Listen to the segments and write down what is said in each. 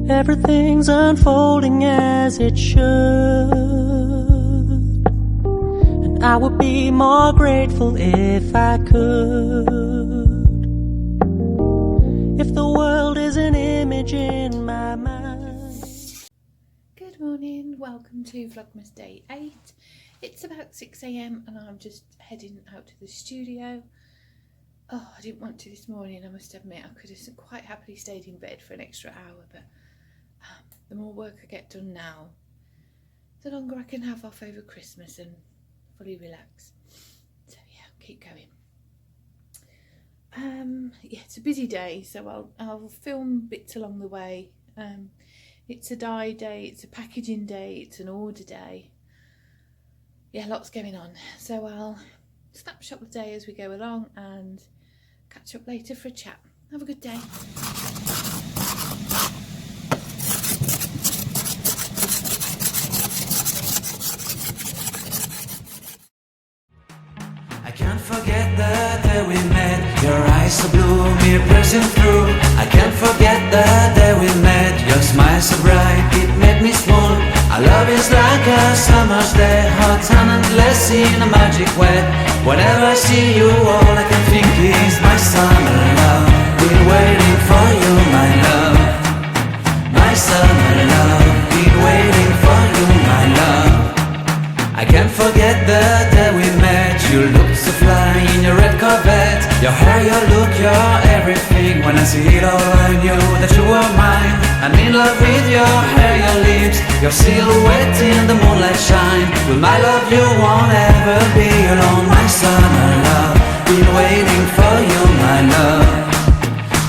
Everything's unfolding as it should, and I would be more grateful if I could. If the world is an image in my mind. Good morning, welcome to Vlogmas Day 8. It's about 6 a.m. and I'm just heading out to the studio. Oh, I didn't want to this morning, I must admit. I could have quite happily stayed in bed for an extra hour, but the more work I get done now, the longer I can have off over Christmas and fully relax. So yeah, keep going. Yeah, it's a busy day, so I'll film bits along the way. It's a dye day, it's a packaging day, it's an order day. Yeah, lots going on. So I'll snapshot the day as we go along and catch up later for a chat. Have a good day. I can't forget the day we met. Your eyes so blue, me piercing through. I can't forget the day we met. Your smile so bright, it made me swoon. Our love is like a summer's day, hot and endless in a magic way. Whenever I see you, all I can think is my summer love. Been waiting for you, my love. My summer love. Been waiting for you, my love. I can't forget the day we met. You looked so fly in your red Corvette. Your hair, your look, your everything. When I see it all, I knew that you were mine. I'm in love with your hair, your lips, your silhouette in the moonlight shine. With my love you won't ever be alone. My summer love, been waiting for you, my love.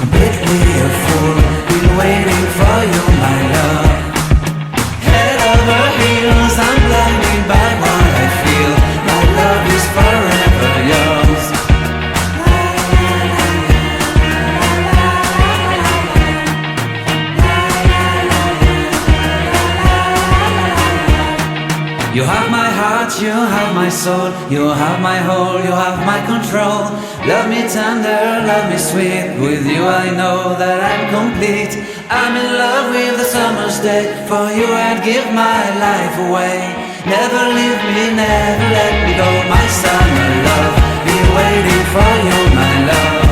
Completely a fool, been waiting for you, my love. Head over heels, I'm blinded by what I feel. My love is forever yours. You have my heart, you have my soul, you have my whole, you have my control. Love me tender, love me sweet. With you I know that I'm complete. I'm in love with the summer's day. For you I'd give my life away. Never leave me, never let me go. My summer love, been waiting for you, my love.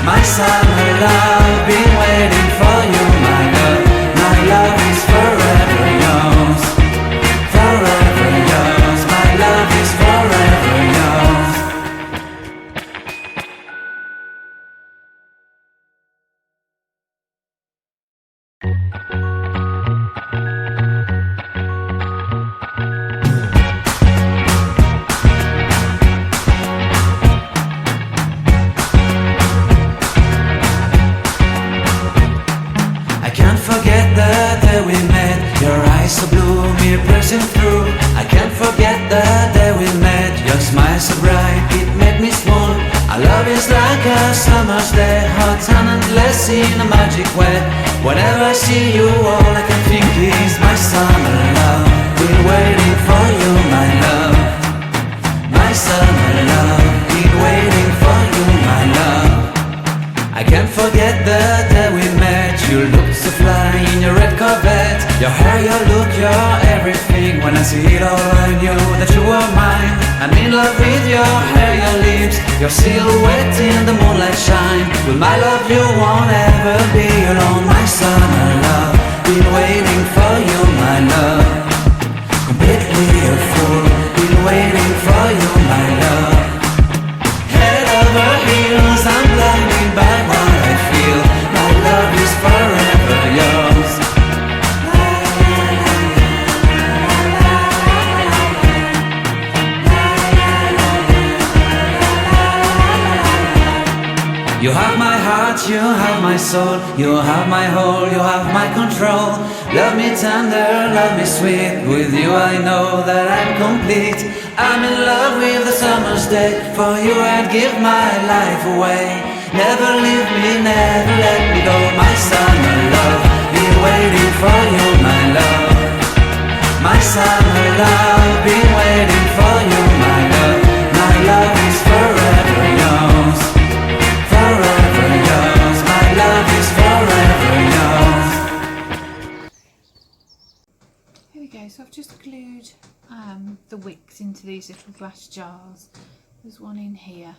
My summer love, been waiting for you, my love. My love is forever yours. Forever yours, my love is forever yours. I can't forget the day we met. Your eyes so blue, me piercing through. I can't forget the day we met. Your smile so bright, it made me swoon. Our love is like a summer's day, hot and endless in a magic way. Whenever I see you, all I can think is my summer love. Been waiting for you, my love. My summer love. Been waiting for you, my love. I can't forget the day we met. You looked so fly in your red Corvette. Your hair, your look, your everything. When I see it all, I knew that you were mine. I'm in love with your hair, your lips, your silhouette in the moonlight shine. With my love you won't ever be alone. My summer love, been waiting for you, my love. Completely a fool, been waiting for you, my love. Head over heels, I'm blinded by what I feel. My love is forever yours. You have my heart, you have my soul, you have my whole, you have my control. Love me tender, love me sweet. With you I know that I'm complete. I'm in love with the summer's day. For you I'd give my life away. Never leave me, never let me go. My summer love, been waiting for you, my love. My summer love, been waiting for you, my love. My love is forever yours. Forever yours, my love is forever yours. So I've just glued the wicks into these little glass jars. There's one in here.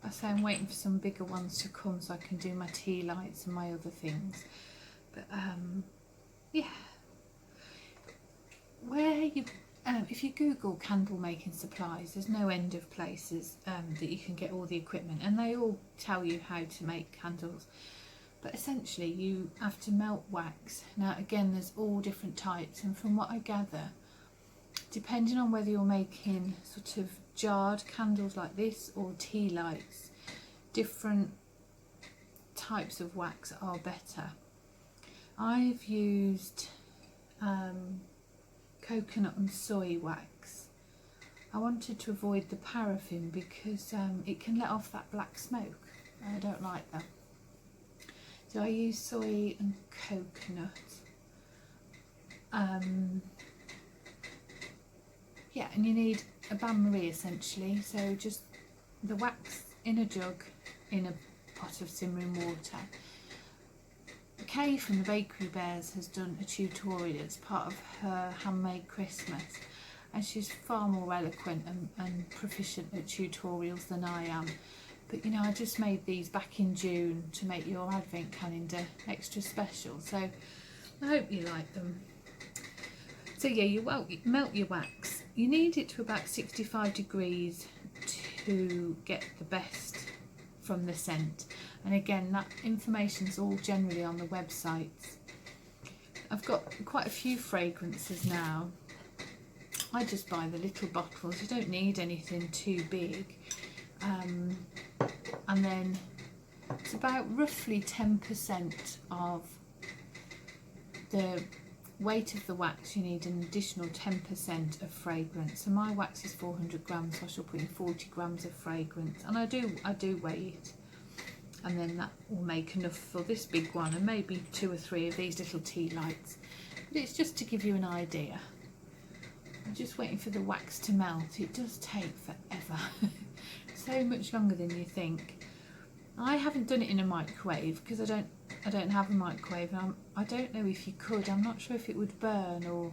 I say I'm waiting for some bigger ones to come so I can do my tea lights and my other things. But yeah, where you if you Google candle making supplies, there's no end of places that you can get all the equipment, and they all tell you how to make candles. But essentially you have to melt wax. Now again, there's all different types, and from what I gather, depending on whether you're making sort of jarred candles like this or tea lights, different types of wax are better. I've used coconut and soy wax. I wanted to avoid the paraffin because it can let off that black smoke. I don't like that. So I use soy and coconut. Yeah, and you need a bain-marie essentially. So just the wax in a jug in a pot of simmering water. Kay from the Bakery Bears has done a tutorial as part of her handmade Christmas, and she's far more eloquent and proficient at tutorials than I am. But you know, I just made these back in June to make your advent calendar extra special, so I hope you like them. So yeah, you melt your wax. You need it to about 65 degrees to get the best from the scent. And again, that information's all generally on the websites. I've got quite a few fragrances now. I just buy the little bottles. You don't need anything too big. And then it's about roughly 10% of the weight of the wax. You need an additional 10% of fragrance. So my wax is 400 grams, so I shall put in 40 grams of fragrance. And I do weigh it. And then that will make enough for this big one and maybe 2 or 3 of these little tea lights. But it's just to give you an idea. I'm just waiting for the wax to melt. It does take forever. So much longer than you think. I haven't done it in a microwave because I don't have a microwave. I don't know if you could. I'm not sure if it would burn, or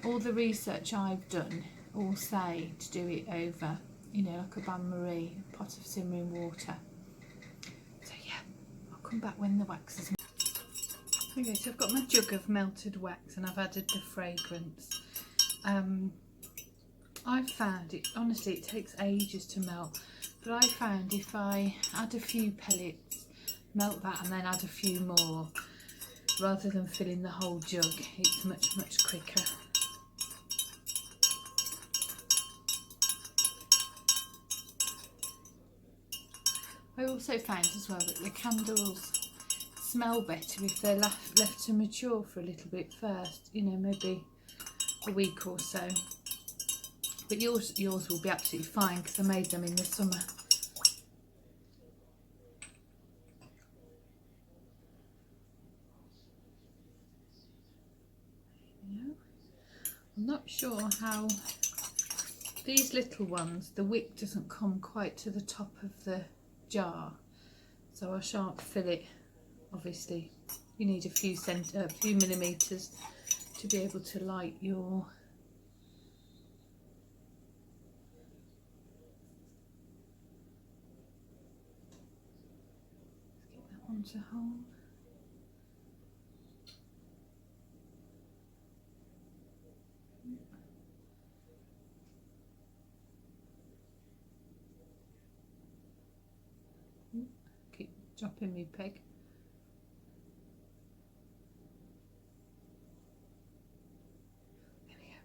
all the research I've done all say to do it over, you know, like a bain-marie, a pot of simmering water. So yeah, I'll come back when the wax is melted. Okay, so I've got my jug of melted wax and I've added the fragrance. I've found it, honestly, it takes ages to melt, but I found if I add a few pellets, melt that and then add a few more, rather than filling the whole jug, it's much quicker. I also found as well that the candles smell better if they're left to mature for a little bit first, you know, maybe a week or so. But yours will be absolutely fine because I made them in the summer. I'm not sure how these little ones, the wick doesn't come quite to the top of the jar, so I shan't fill it. Obviously you need a few millimeters to be able to light your to hold. Keep dropping me peg. There we go.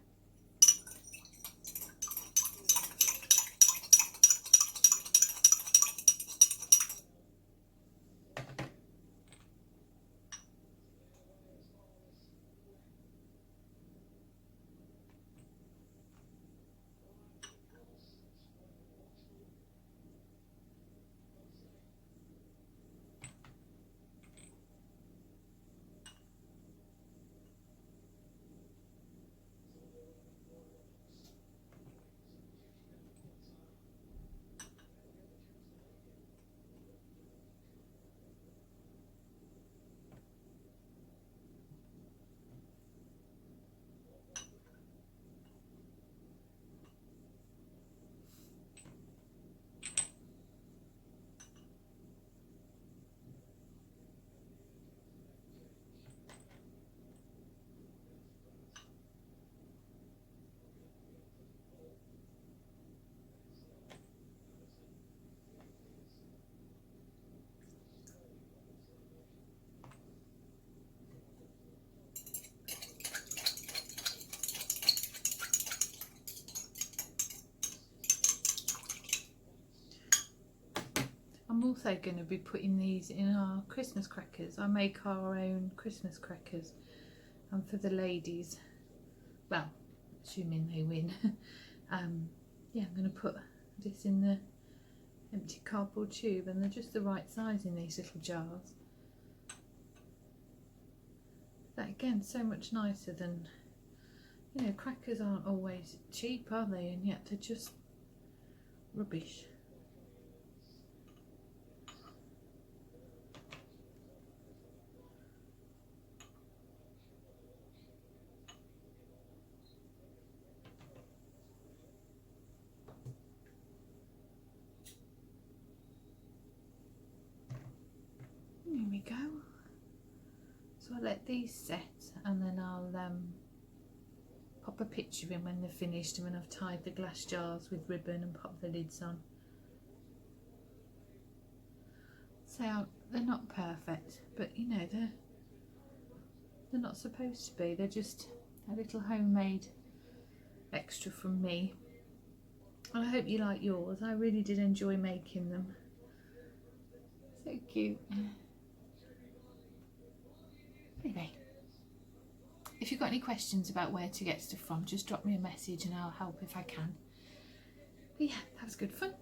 also going to be putting these in our Christmas crackers. I make our own Christmas crackers, and for the ladies, well, assuming they win, yeah, I'm going to put this in the empty cardboard tube, and they're just the right size in these little jars. That again, so much nicer than, you know, crackers aren't always cheap, are they? And yet they're just rubbish. Here we go. So I'll let these set, and then I'll pop a picture in when they're finished and when I've tied the glass jars with ribbon and pop the lids on. So they're not perfect, but you know, they're not supposed to be. They're just a little homemade extra from me. And I hope you like yours. I really did enjoy making them. So cute. Anyway, if you've got any questions about where to get stuff from, just drop me a message and I'll help if I can. But yeah, that was good fun.